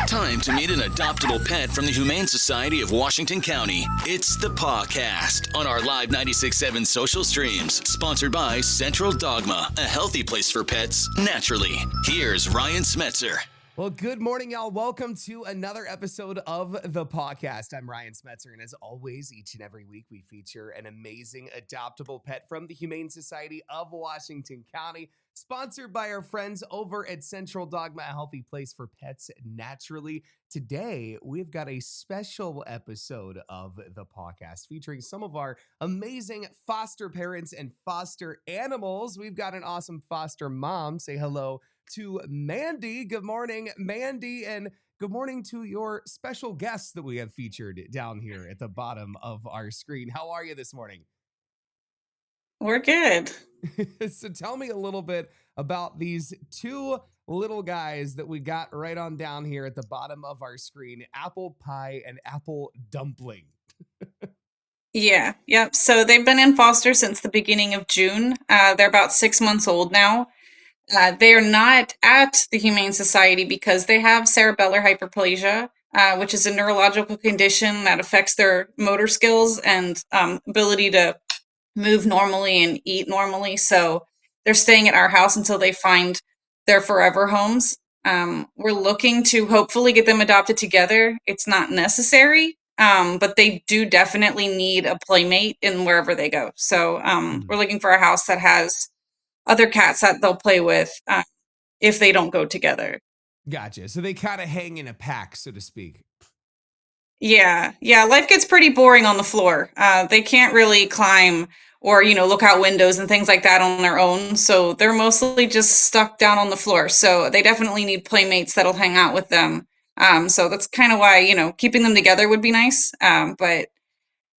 Time to meet an adoptable pet from the Humane Society of Washington County. It's the Pawcast on our live 96.7 social streams. Sponsored by Central Dogma, a healthy place for pets naturally. Here's Ryan Smetzer. Well, good morning, y'all. Welcome to another episode of the Pawcast. I'm Ryan Smetzer, and as always, each and every week, we feature an amazing adoptable pet from the Humane Society of Washington County, sponsored by our friends over at Central Dogma, a healthy place for pets naturally. Today, we've got a special episode of the Pawcast featuring some of our amazing foster parents and foster animals. We've got an awesome foster mom. Say hello to Mandy. Good morning, Mandy, and good morning to your special guests that we have featured down here at the bottom of our screen. How are you this morning? We're good. So tell me a little bit about these two little guys that we got right on down here at the bottom of our screen, Apple Pie and Apple Dumpling. Yep. So they've been in foster since the beginning of June. They're about 6 months old now. They are not at the Humane Society because they have cerebellar hyperplasia, which is a neurological condition that affects their motor skills and ability to move normally and eat normally. So they're staying at our house until they find their forever homes. We're looking to hopefully get them adopted together. It's not necessary, but they do definitely need a playmate in wherever they go. So we're looking for a house that has other cats that they'll play with if they don't go together. Gotcha. So they kind of hang in a pack, so to speak. Yeah. Life gets pretty boring on the floor. They can't really climb or, look out windows and things like that on their own. So they're mostly just stuck down on the floor. So they definitely need playmates that'll hang out with them. So that's kind of why, keeping them together would be nice. But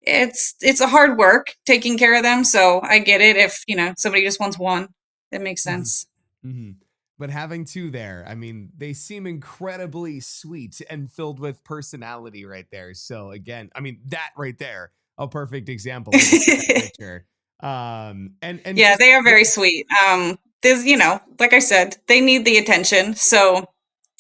it's a hard work taking care of them. So I get it if, somebody just wants one. It makes sense. Mm-hmm. But having two there, I mean, they seem incredibly sweet and filled with personality right there. So again, I mean, that right there, a perfect example of that picture. And yeah, they are very sweet. There's, like I said, they need the attention. So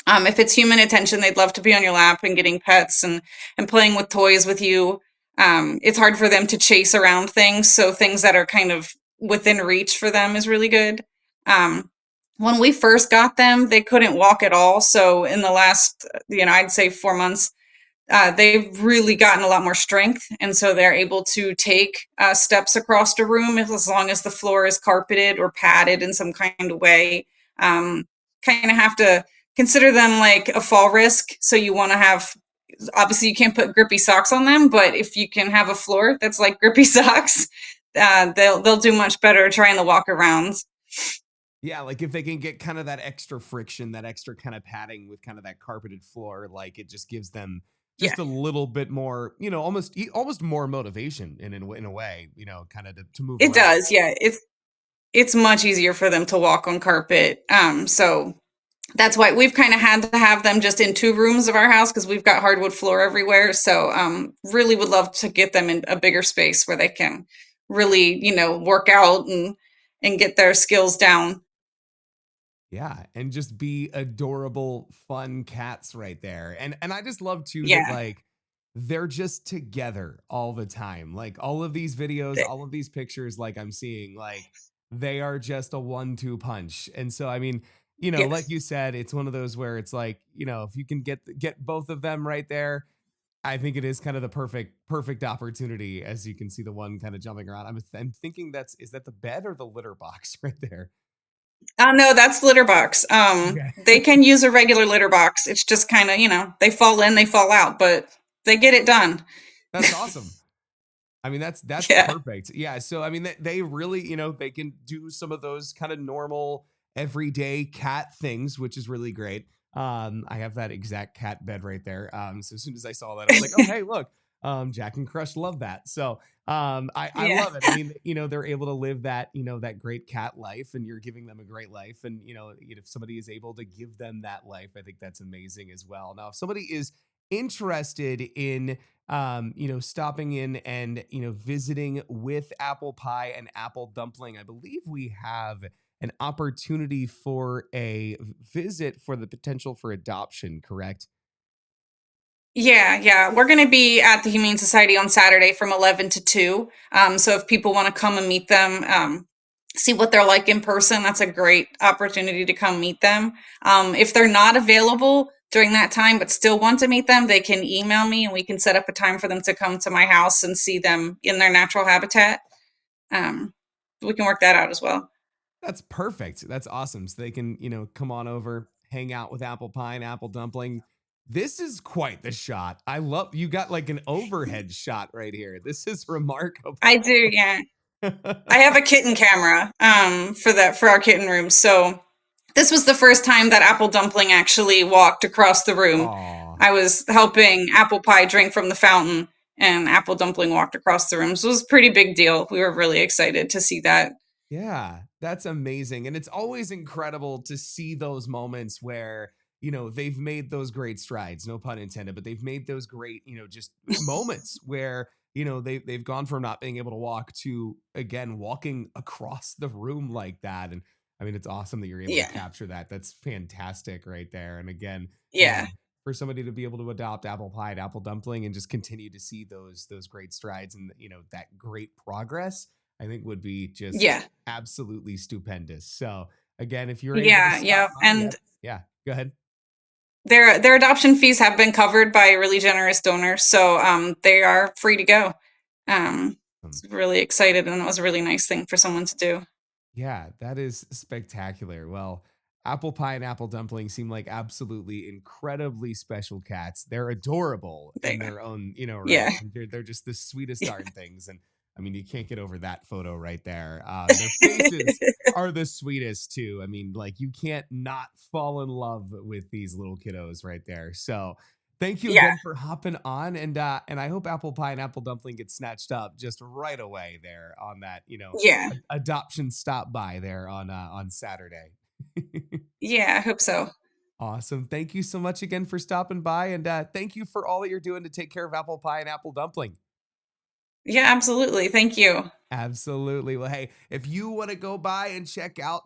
if it's human attention, they'd love to be on your lap and getting pets and playing with toys with you. It's hard for them to chase around things. So things that are kind of within reach for them is really good. When we first got them, they couldn't walk at all. So in the last, I'd say 4 months, they've really gotten a lot more strength. And so they're able to take steps across the room as long as the floor is carpeted or padded in some kind of way. Kind of have to consider them like a fall risk. So you want to have, obviously you can't put grippy socks on them, but if you can have a floor that's like grippy socks, they'll do much better trying to walk around. Yeah, like if they can get kind of that extra friction, that extra kind of padding with kind of that carpeted floor, like it just gives them just a little bit more, almost more motivation in a way, kind of to move. It does, yeah. It's much easier for them to walk on carpet. So that's why we've kind of had to have them just in 2 rooms of our house because we've got hardwood floor everywhere. So really would love to get them in a bigger space where they can really, work out and get their skills down. Yeah, and just be adorable, fun cats right there. And I just love too Yeah. that like they're just together all the time. Like all of these videos, all of these pictures like I'm seeing, like they are just a 1-2 punch. And so I mean, Yes. like you said, it's one of those where it's like, if you can get both of them right there, I think it is kind of the perfect opportunity. As you can see the one kind of jumping around. I'm thinking is that the bed or the litter box right there? No, that's litter box. Okay. They can use a regular litter box. It's just kind of, they fall in, they fall out, but they get it done. That's awesome. I mean, that's Yeah. perfect. Yeah. So, I mean, they really, they can do some of those kind of normal everyday cat things, which is really great. I have that exact cat bed right there. So as soon as I saw that, I was like, oh, hey, look, Jack and Crush love that. So, I Yeah. love it. I mean, they're able to live that, that great cat life, and you're giving them a great life. And, if somebody is able to give them that life, I think that's amazing as well. Now, if somebody is interested in stopping in and visiting with Apple Pie and Apple Dumpling, I believe we have an opportunity for a visit for the potential for adoption, correct? Yeah. We're going to be at the Humane Society on Saturday from 11 to 2. So if people want to come and meet them, see what they're like in person, that's a great opportunity to come meet them. If they're not available during that time but still want to meet them, they can email me and we can set up a time for them to come to my house and see them in their natural habitat. Um, we can work that out as well. That's perfect. That's awesome. So they can, come on over, hang out with Apple Pie and Apple Dumpling. This is quite the shot. I love you got like an overhead shot right here. This is remarkable. I do, yeah. I have a kitten camera for our kitten room. So this was the first time that Apple Dumpling actually walked across the room. Aw. I was helping Apple Pie drink from the fountain, and Apple Dumpling walked across the room. So it was a pretty big deal. We were really excited to see that. Yeah, that's amazing. And it's always incredible to see those moments where, they've made those great strides, no pun intended, but they've made those great, just moments where, they've gone from not being able to walk to again walking across the room like that. And I mean, it's awesome that you're able to Yeah, capture that. That's fantastic right there. And again, yeah, for somebody to be able to adopt Apple Pie and Apple Dumpling and just continue to see those great strides and that great progress, I think would be just yeah, absolutely stupendous. So again, if you're able to yeah. stop by, And yeah, go ahead. their adoption fees have been covered by really generous donors, so they are free to go. Um, Really excited, and it was a really nice thing for someone to do. Yeah, that is spectacular. Well, Apple Pie and Apple Dumpling seem like absolutely incredibly special cats. They're adorable There in you go. their own, Yeah, right. And they're just the sweetest darn things. And I mean, you can't get over that photo right there. Their faces are the sweetest too. I mean, like you can't not fall in love with these little kiddos right there. So thank you yeah, again for hopping on, and I hope Apple Pie and Apple Dumpling get snatched up just right away there on that, yeah, adoption stop by there on Saturday. yeah. I hope so. Awesome. Thank you so much again for stopping by, and thank you for all that you're doing to take care of Apple Pie and Apple Dumpling. Yeah, absolutely. Thank you. Absolutely. Well, hey, if you want to go by and check out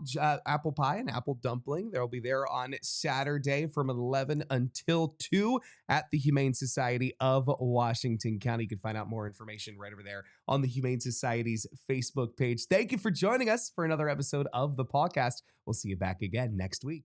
Apple Pie and Apple Dumpling, they'll be there on Saturday from 11 until 2 at the Humane Society of Washington County. You can find out more information right over there on the Humane Society's Facebook page. Thank you for joining us for another episode of the podcast. We'll see you back again next week.